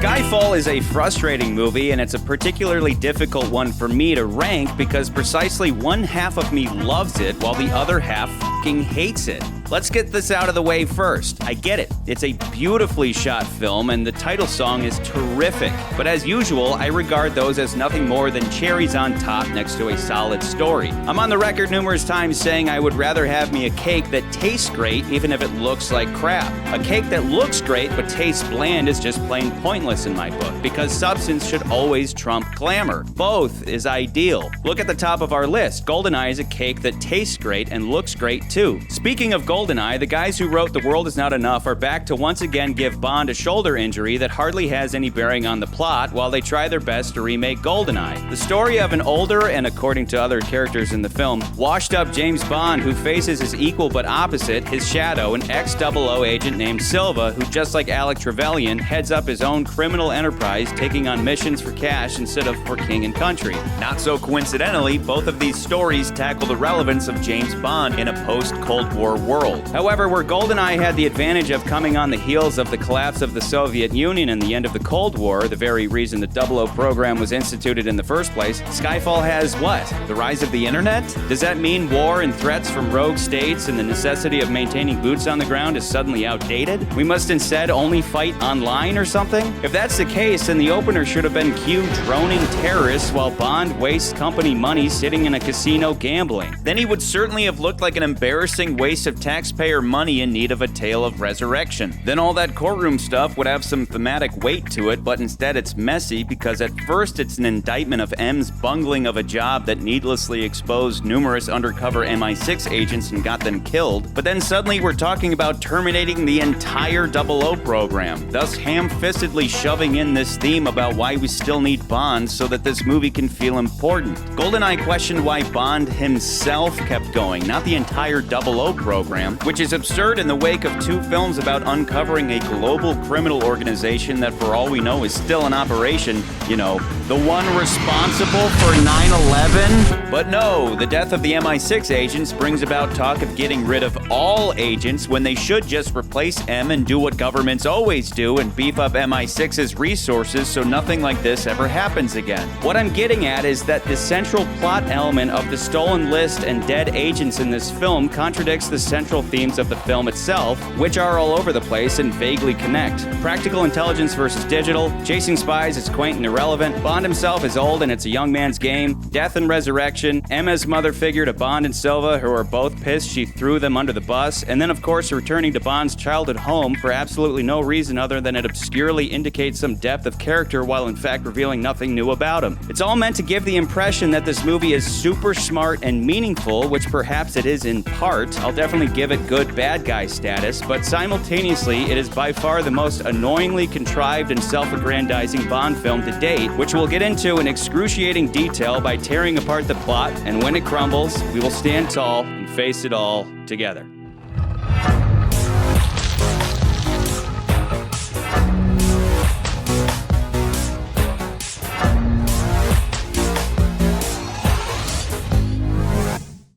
Skyfall is a frustrating movie, and it's a particularly difficult one for me to rank because precisely one half of me loves it while the other half fucking hates it. Let's get this out of the way first. I get it. It's a beautifully shot film, and the title song is terrific. But as usual, I regard those as nothing more than cherries on top next to a solid story. I'm on the record numerous times saying I would rather have me a cake that tastes great even if it looks like crap. A cake that looks great but tastes bland is just plain pointless in my book, because substance should always trump glamour. Both is ideal. Look at the top of our list. GoldenEye is a cake that tastes great and looks great too. Speaking of GoldenEye, the guys who wrote The World Is Not Enough are back to once again give Bond a shoulder injury that hardly has any bearing on the plot while they try their best to remake GoldenEye. The story of an older, and according to other characters in the film, washed-up James Bond who faces his equal but opposite, his shadow, an ex-00 agent named Silva, who just like Alec Trevelyan, heads up his own criminal enterprise taking on missions for cash instead of for king and country. Not so coincidentally, both of these stories tackle the relevance of James Bond in a post-Cold War world. However, where GoldenEye had the advantage of coming on the heels of the collapse of the Soviet Union and the end of the Cold War, the very reason the 00 program was instituted in the first place, Skyfall has what? The rise of the internet? Does that mean war and threats from rogue states and the necessity of maintaining boots on the ground is suddenly outdated? We must instead only fight online or something? If that's the case, then the opener should have been Q droning terrorists while Bond wastes company money sitting in a casino gambling. Then he would certainly have looked like an embarrassing waste of taxpayer money in need of a tale of resurrection. Then all that courtroom stuff would have some thematic weight to it, but instead it's messy because at first it's an indictment of M's bungling of a job that needlessly exposed numerous undercover MI6 agents and got them killed, but then suddenly we're talking about terminating the entire 00 program, thus ham-fistedly shoving in this theme about why we still need Bond so that this movie can feel important. GoldenEye questioned why Bond himself kept going, not the entire 00 program, which is absurd in the wake of two films about uncovering a global criminal organization that for all we know is still in operation, you know, the one responsible for 9/11? But no, the death of the MI6 agents brings about talk of getting rid of all agents when they should just replace M and do what governments always do and beef up MI6's resources so nothing like this ever happens again. What I'm getting at is that the central plot element of the stolen list and dead agents in this film contradicts the central themes of the film itself, which are all over the place and vaguely connect. Practical intelligence versus digital, chasing spies is quaint and irrelevant, Bond himself is old and it's a young man's game, death and resurrection, Emma's mother figure to Bond and Silva, who are both pissed she threw them under the bus, and then of course returning to Bond's childhood home for absolutely no reason other than it obscurely indicates some depth of character while in fact revealing nothing new about him. It's all meant to give the impression that this movie is super smart and meaningful, which perhaps it is in part. I'll definitely give it good bad guy status, but simultaneously it is by far the most annoyingly contrived and self-aggrandizing Bond film to date, which we'll get into in excruciating detail by tearing apart the plot, and when it crumbles, we will stand tall and face it all together.